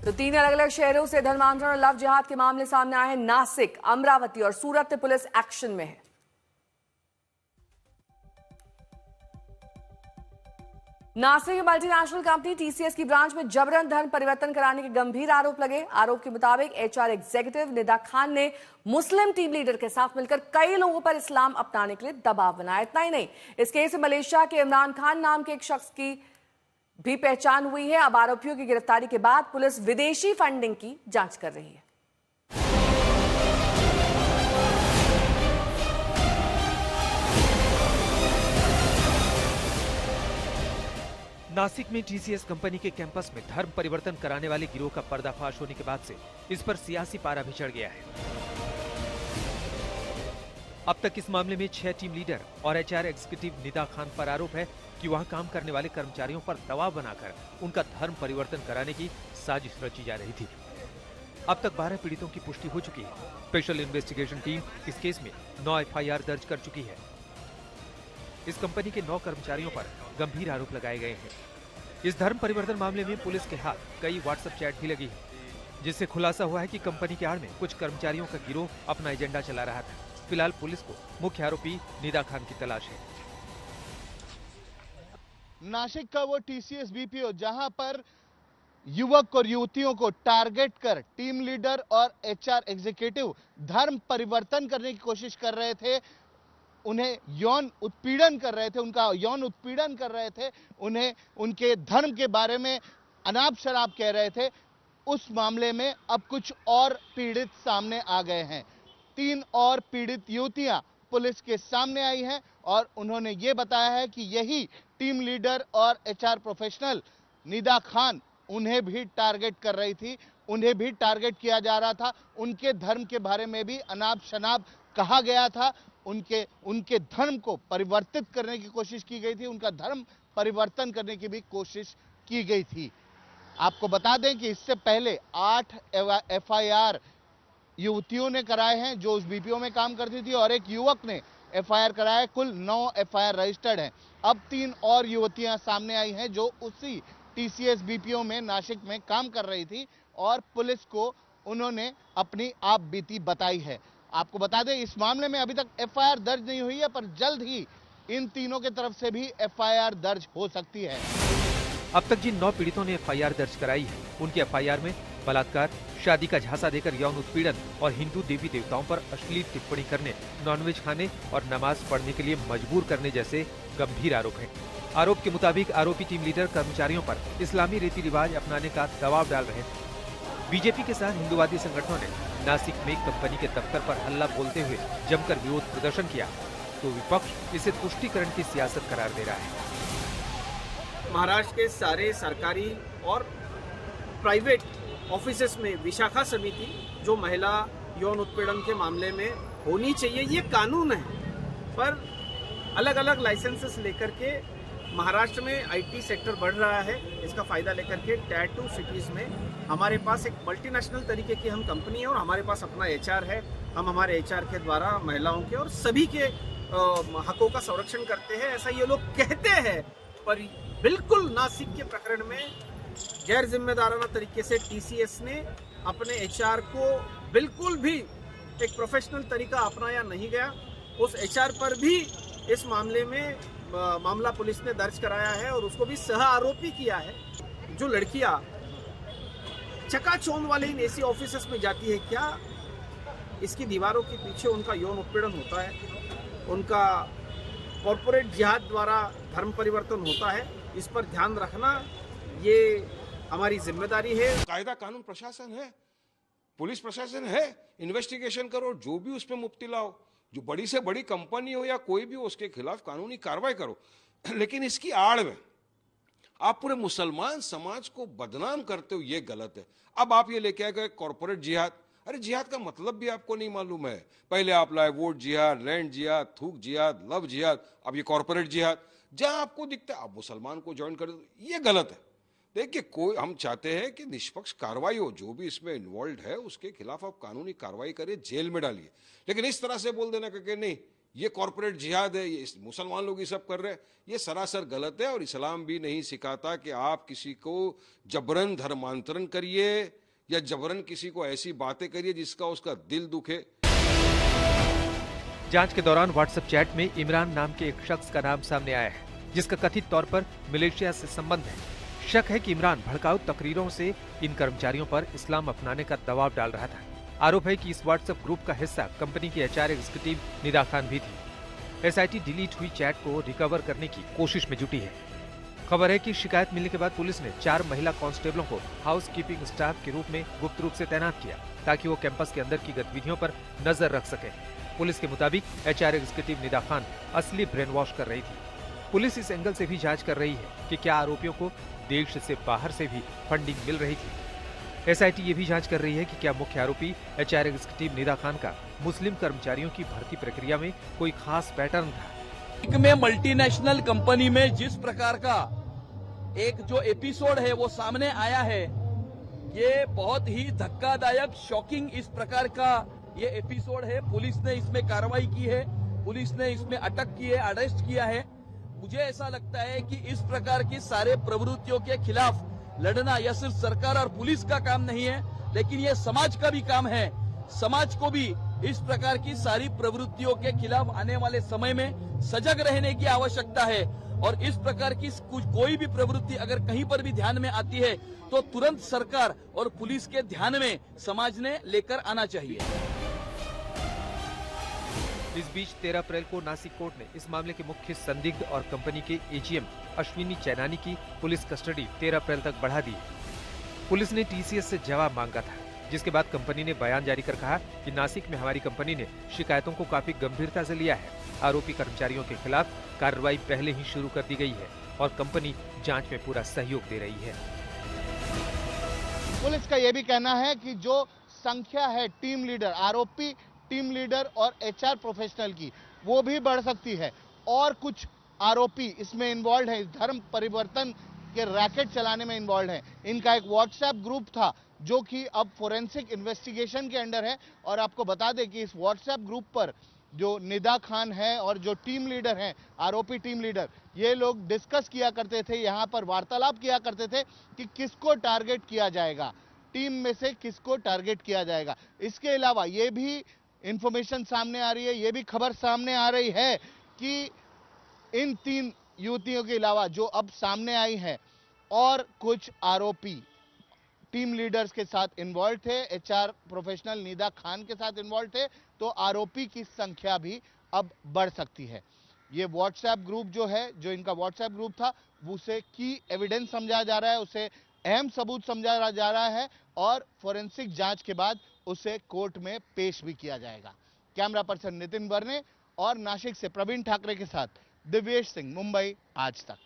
तो 3 अलग अलग शहरों से धर्मांतरण और लव जिहाद के मामले सामने आए हैं। नासिक, अमरावती और सूरत में पुलिस एक्शन में है। नासिक में मल्टीनेशनल कंपनी टीसीएस की ब्रांच में जबरन धर्म परिवर्तन कराने के गंभीर आरोप लगे। आरोप के मुताबिक एचआर एग्जीक्यूटिव निदा खान ने मुस्लिम टीम लीडर के साथ मिलकर कई लोगों पर इस्लाम अपनाने के लिए दबाव बनाया। इतना ही नहीं, इस केस में मलेशिया के इमरान खान नाम के एक शख्स की भी पहचान हुई है। अब आरोपियों की गिरफ्तारी के बाद पुलिस विदेशी फंडिंग की जांच कर रही है। नासिक में टीसीएस कंपनी के कैंपस में धर्म परिवर्तन कराने वाले गिरोह का पर्दाफाश होने के बाद से इस पर सियासी पारा भी चढ़ गया है। अब तक इस मामले में 6 टीम लीडर और एचआर एग्जीक्यूटिव निदा खान पर आरोप है कि वहां काम करने वाले कर्मचारियों पर दबाव बनाकर उनका धर्म परिवर्तन कराने की साजिश रची जा रही थी। अब तक 12 पीड़ितों की पुष्टि हो चुकी है। स्पेशल इन्वेस्टिगेशन टीम इस केस में 9 एफआईआर दर्ज कर चुकी है। इस कंपनी के 9 कर्मचारियों पर गंभीर आरोप लगाए गए हैं। इस धर्म परिवर्तन मामले में पुलिस के हाथ कई व्हाट्सएप चैट भी लगी है, जिससे खुलासा हुआ है कि कंपनी के आड़ में कुछ कर्मचारियों का गिरोह अपना एजेंडा चला रहा था। फिलहाल पुलिस को मुख्य आरोपी निदा खान की तलाश है। नासिक का वो टीसीएस बीपीओ जहां पर युवक और युवतियों को टारगेट कर टीम लीडर और एचआर एग्जीक्यूटिव धर्म परिवर्तन करने की कोशिश कर रहे थे, उन्हें यौन उत्पीड़न कर रहे थे, उनका यौन उत्पीड़न कर रहे थे, उन्हें उनके धर्म के बारे में अनाप शराब कह रहे थे। उस मामले में अब कुछ और पीड़ित सामने आ गए हैं। 3 और पीड़ित युवतियां पुलिस के सामने आई हैं और उन्होंने ये बताया है कि यही टीम लीडर और एचआर प्रोफेशनल निदा खान उन्हें भी टारगेट कर रही थी, उन्हें भी टारगेट किया जा रहा था। उनके धर्म के बारे में भी अनाप शनाप कहा गया था, उनके धर्म को परिवर्तित करने की कोशिश की गई थी, उनका धर्म परिवर्तन करने की भी कोशिश की गई थी। आपको बता दें कि इससे पहले 8 एफआईआर युवतियों ने कराए हैं जो उस बीपीओ में काम करती थी और एक युवक ने एफआईआर कराया। कुल 9 एफआईआर रजिस्टर्ड हैं। अब 3 और युवतियां सामने आई हैं जो उसी टीसीएस बीपीओ में नासिक में काम कर रही थी और पुलिस को उन्होंने अपनी आप बीती बताई है। आपको बता दें इस मामले में अभी तक एफआईआर दर्ज नहीं हुई है, पर जल्द ही इन तीनों की तरफ से भी एफआईआर दर्ज हो सकती है। अब तक जिन 9 पीड़ितों ने एफआईआर दर्ज कराई है, उनकी एफआईआर में बलात्कार, शादी का झांसा देकर यौन उत्पीड़न और हिंदू देवी देवताओं पर अश्लील टिप्पणी करने, नॉनवेज खाने और नमाज पढ़ने के लिए मजबूर करने जैसे गंभीर आरोप हैं। आरोप के मुताबिक आरोपी टीम लीडर कर्मचारियों पर इस्लामी रीति रिवाज अपनाने का दबाव डाल रहे थे। बीजेपी के साथ हिंदुवादी संगठनों ने नासिक में कंपनी के दफ्तर पर हल्ला बोलते हुए जमकर विरोध प्रदर्शन किया, तो विपक्ष इसे तुष्टीकरण की सियासत करार दे रहा है। महाराष्ट्र के सारे सरकारी और प्राइवेट ऑफिसेस में विशाखा समिति जो महिला यौन उत्पीड़न के मामले में होनी चाहिए, ये कानून है, पर अलग अलग लाइसेंसेस लेकर के महाराष्ट्र में आईटी सेक्टर बढ़ रहा है। इसका फायदा लेकर के टायर 2 सिटीज में हमारे पास एक मल्टीनेशनल तरीके की हम कंपनी है और हमारे पास अपना एचआर है। हम हमारे एचआर के द्वारा महिलाओं के और सभी के हकों का संरक्षण करते हैं, ऐसा ये लोग कहते हैं। पर बिल्कुल नासिक के प्रकरण में गैर जिम्मेदाराना तरीके से टीसीएस ने अपने एचआर को बिल्कुल भी एक प्रोफेशनल तरीका अपनाया नहीं गया। उस एचआर पर भी इस मामले में मामला पुलिस ने दर्ज कराया है और उसको भी सह आरोपी किया है। जो लड़कियां चकाचौंध वाले इन एसी ऑफिसेस में जाती है, क्या इसकी दीवारों के पीछे उनका यौन उत्पीड़न होता है, उनका कॉर्पोरेट जिहाद द्वारा धर्म परिवर्तन होता है? इस पर ध्यान रखना ये हमारी जिम्मेदारी है। कायदा कानून प्रशासन है, पुलिस प्रशासन है, इन्वेस्टिगेशन करो, जो भी उसमें मुफ्ती लाओ, जो बड़ी से बड़ी कंपनी हो या कोई भी हो उसके खिलाफ कानूनी कार्रवाई करो। लेकिन इसकी आड़ में आप पूरे मुसलमान समाज को बदनाम करते हो, ये गलत है। अब आप ये लेके आ गए कॉर्पोरेट जिहाद। अरे जिहाद का मतलब भी आपको नहीं मालूम है। पहले आप लाए वोट जिहाद, लैंड जिहाद, थूक जिहाद, लव जिहाद, अब ये कॉर्पोरेट जिहाद। जहां आपको दिखता है आप मुसलमान को ज्वाइन कर दो, ये गलत है। देखिए, कोई हम चाहते हैं कि निष्पक्ष कार्रवाई हो, जो भी इसमें इन्वॉल्व है उसके खिलाफ आप कानूनी कार्रवाई करिए, जेल में डालिए। लेकिन इस तरह से बोल देना कि नहीं ये कॉरपोरेट जिहाद है, ये मुसलमान लोग ये सब कर रहे हैं, ये सरासर गलत है। और इस्लाम भी नहीं सिखाता कि आप किसी को जबरन धर्मांतरण करिए या जबरन किसी को ऐसी बातें करिए जिसका उसका दिल दुखे। जांच के दौरान व्हाट्सएप चैट में इमरान नाम के एक शख्स का नाम सामने आया है, जिसका कथित तौर पर मलेशिया से संबंध है। शक है कि इमरान भड़काऊ तकरीरों से इन कर्मचारियों पर इस्लाम अपनाने का दबाव डाल रहा था। आरोप है कि इस व्हाट्सएप ग्रुप का हिस्सा कंपनी की एचआर एग्जीक्यूटिव निदा खान भी थी। एसआईटी डिलीट हुई चैट को रिकवर करने की कोशिश में जुटी है। खबर है कि शिकायत मिलने के बाद पुलिस ने 4 महिला कांस्टेबलों को हाउस कीपिंग स्टाफ के रूप में गुप्त रूप से तैनात किया, ताकि वो कैंपस के अंदर की गतिविधियों पर नजर रख सके। पुलिस के मुताबिक एचआर एग्जीक्यूटिव निदा खान असली ब्रेन वॉश कर रही थी। पुलिस इस एंगल से भी जांच कर रही है कि क्या आरोपियों को देश से बाहर से भी फंडिंग मिल रही थी। एसआईटी ये भी जांच कर रही है कि क्या मुख्य आरोपी एचआर एग्जीक्यूटिव निदा खान का मुस्लिम कर्मचारियों की भर्ती प्रक्रिया में कोई खास पैटर्न था। में मल्टीनेशनल कंपनी में जिस प्रकार का एक जो एपिसोड है वो सामने आया है, ये बहुत ही धक्कादायक, शॉकिंग इस प्रकार का ये एपिसोड है। पुलिस ने इसमें कार्रवाई की है, पुलिस ने इसमें अटक की है, अरेस्ट किया है। मुझे ऐसा लगता है कि इस प्रकार की सारे प्रवृत्तियों के खिलाफ लड़ना यह सिर्फ सरकार और पुलिस का काम नहीं है, लेकिन ये समाज का भी काम है। समाज को भी इस प्रकार की सारी प्रवृत्तियों के खिलाफ आने वाले समय में सजग रहने की आवश्यकता है। और इस प्रकार की कोई भी प्रवृत्ति अगर कहीं पर भी ध्यान में आती है तो तुरंत सरकार और पुलिस के ध्यान में समाज ने लेकर आना चाहिए। इस बीच 13 अप्रैल को नासिक कोर्ट ने इस मामले के मुख्य संदिग्ध और कंपनी के एजीएम अश्विनी चैनानी की पुलिस कस्टडी 13 अप्रैल तक बढ़ा दी। पुलिस ने टीसीएस से जवाब मांगा था, जिसके बाद कंपनी ने बयान जारी कर कहा कि नासिक में हमारी कंपनी ने शिकायतों को काफी गंभीरता से लिया है। आरोपी कर्मचारियों के खिलाफ कार्रवाई पहले ही शुरू कर दी गई है और कंपनी जांच में पूरा सहयोग दे रही है। पुलिस का यह भी कहना है कि जो संख्या है टीम लीडर, आरोपी टीम लीडर और एचआर प्रोफेशनल की, वो भी बढ़ सकती है। और कुछ आरोपी इसमें इन्वॉल्व है, इस धर्म परिवर्तन के रैकेट चलाने में इन्वॉल्व है। इनका एक व्हाट्सएप ग्रुप था जो कि अब फोरेंसिक इन्वेस्टिगेशन के अंडर है। और आपको बता दें कि इस व्हाट्सएप ग्रुप पर जो निदा खान है और जो टीम लीडर हैं, आरोपी टीम लीडर, ये लोग डिस्कस किया करते थे, यहाँ पर वार्तालाप किया करते थे कि किसको टारगेट किया जाएगा, टीम में से किसको टारगेट किया जाएगा। इसके अलावा ये भी इंफॉर्मेशन सामने आ रही है, ये भी खबर सामने आ रही है कि इन 3 युवतियों के अलावा जो अब सामने आई हैं और कुछ आरोपी टीम लीडर्स के साथ इन्वॉल्व थे, एचआर प्रोफेशनल निदा खान के साथ इन्वॉल्व थे, तो आरोपी की संख्या भी अब बढ़ सकती है। ये व्हाट्सएप ग्रुप जो है, जो इनका व्हाट्सएप ग्रुप था, उसे की एविडेंस समझा जा रहा है, उसे अहम सबूत समझा जा रहा है और फोरेंसिक जांच के बाद उसे कोर्ट में पेश भी किया जाएगा। कैमरा पर्सन नितिन बर्ने और नासिक से प्रवीण ठाकरे के साथ दिव्येश सिंह, मुंबई आज तक।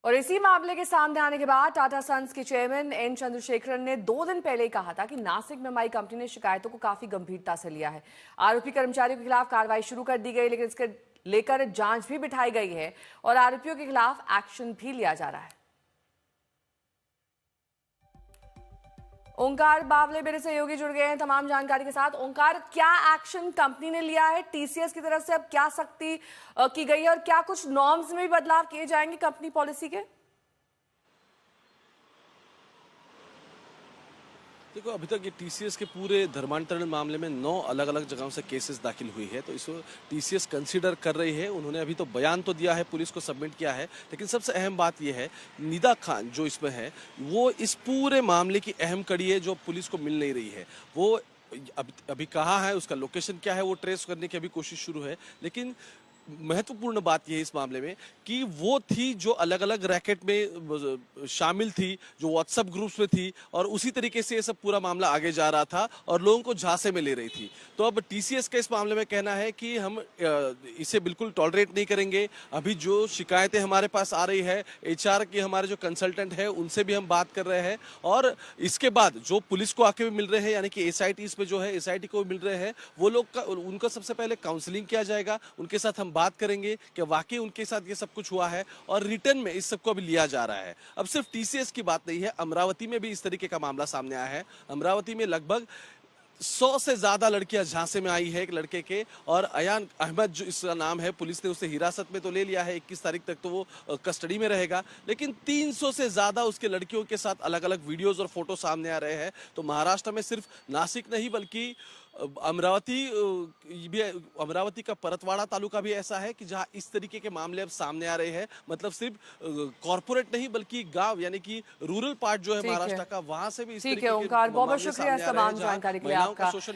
और इसी मामले के सामने आने के बाद टाटा सन्स के चेयरमैन एन चंद्रशेखरन ने 2 दिन पहले ही कहा था कि नासिक में हमारी कंपनी ने शिकायतों को काफी गंभीरता से लिया है। आरोपी कर्मचारियों के खिलाफ कार्रवाई शुरू कर दी गई, लेकिन इसके लेकर जांच भी बिठाई गई है और आरोपियों के खिलाफ एक्शन भी लिया जा रहा है। ओंकार बावले मेरे सहयोगी जुड़ गए हैं तमाम जानकारी के साथ। ओंकार, क्या एक्शन कंपनी ने लिया है? टीसीएस की तरफ से अब क्या सख्ती की गई है और क्या कुछ नॉर्म्स में भी बदलाव किए जाएंगे कंपनी पॉलिसी के? देखो, अभी तक ये टीसीएस के पूरे धर्मांतरण मामले में 9 अलग अलग जगहों से केसेस दाखिल हुई है, तो इसको टीसीएस कंसीडर कर रही है। उन्होंने अभी तो बयान तो दिया है, पुलिस को सबमिट किया है, लेकिन सबसे अहम बात यह है निदा खान जो इसमें है वो इस पूरे मामले की अहम कड़ी है जो पुलिस को मिल नहीं रही है। वो अभी कहाँ है, उसका लोकेशन क्या है, वो ट्रेस करने की अभी कोशिश शुरू है। लेकिन महत्वपूर्ण बात यह है इस मामले में कि वो थी जो अलग अलग रैकेट में शामिल थी, जो व्हाट्सएप ग्रुप्स में थी, और उसी तरीके से ये सब पूरा मामला आगे जा रहा था और लोगों को झांसे में ले रही थी। तो अब टीसीएस का इस मामले में कहना है कि हम इसे बिल्कुल टॉलरेट नहीं करेंगे। अभी जो शिकायतें हमारे पास आ रही है, एचआर के हमारे जो कंसल्टेंट है उनसे भी हम बात कर रहे हैं, और इसके बाद जो पुलिस को आके भी मिल रहे हैं, यानी कि एसआईटी इसमें जो है एसआईटी को मिल रहे हैं, वो लोग का उनका सबसे पहले काउंसलिंग किया जाएगा, उनके साथ हम बात करेंगे कि वाकई उनके साथ ये सब कुछ हुआ है, और रिटर्न में इस सब को अभी लिया जा रहा है। अब सिर्फ टीसीएस की बात नहीं है, अमरावती में भी इस तरीके का मामला सामने आया है। अमरावती में लगभग 100 से ज्यादा लड़कियां झांसे में आई है एक लड़के के, और अयान अहमद जो इसका नाम है, पुलिस ने उसे हिरासत में तो ले लिया है, 21 तारीख तक तो वो कस्टडी में रहेगा, लेकिन 300 से ज्यादा उसके लड़कियों के साथ अलग अलग वीडियोस और फोटो सामने आ रहे हैं। तो महाराष्ट्र में सिर्फ नासिक नहीं बल्कि अमरावती का परतवाड़ा तालुका भी ऐसा है कि जहां इस तरीके के मामले अब सामने आ रहे हैं। मतलब सिर्फ कॉर्पोरेट नहीं बल्कि गांव यानी कि रूरल पार्ट जो है महाराष्ट्र का, वहां से भी इस तरीके के ओंकार, बहुत बहुत मामले शुक्रिया सामने आ रहे हैं तमाम जहां जानकारी के लिए महिलाओं का आपका। शोषण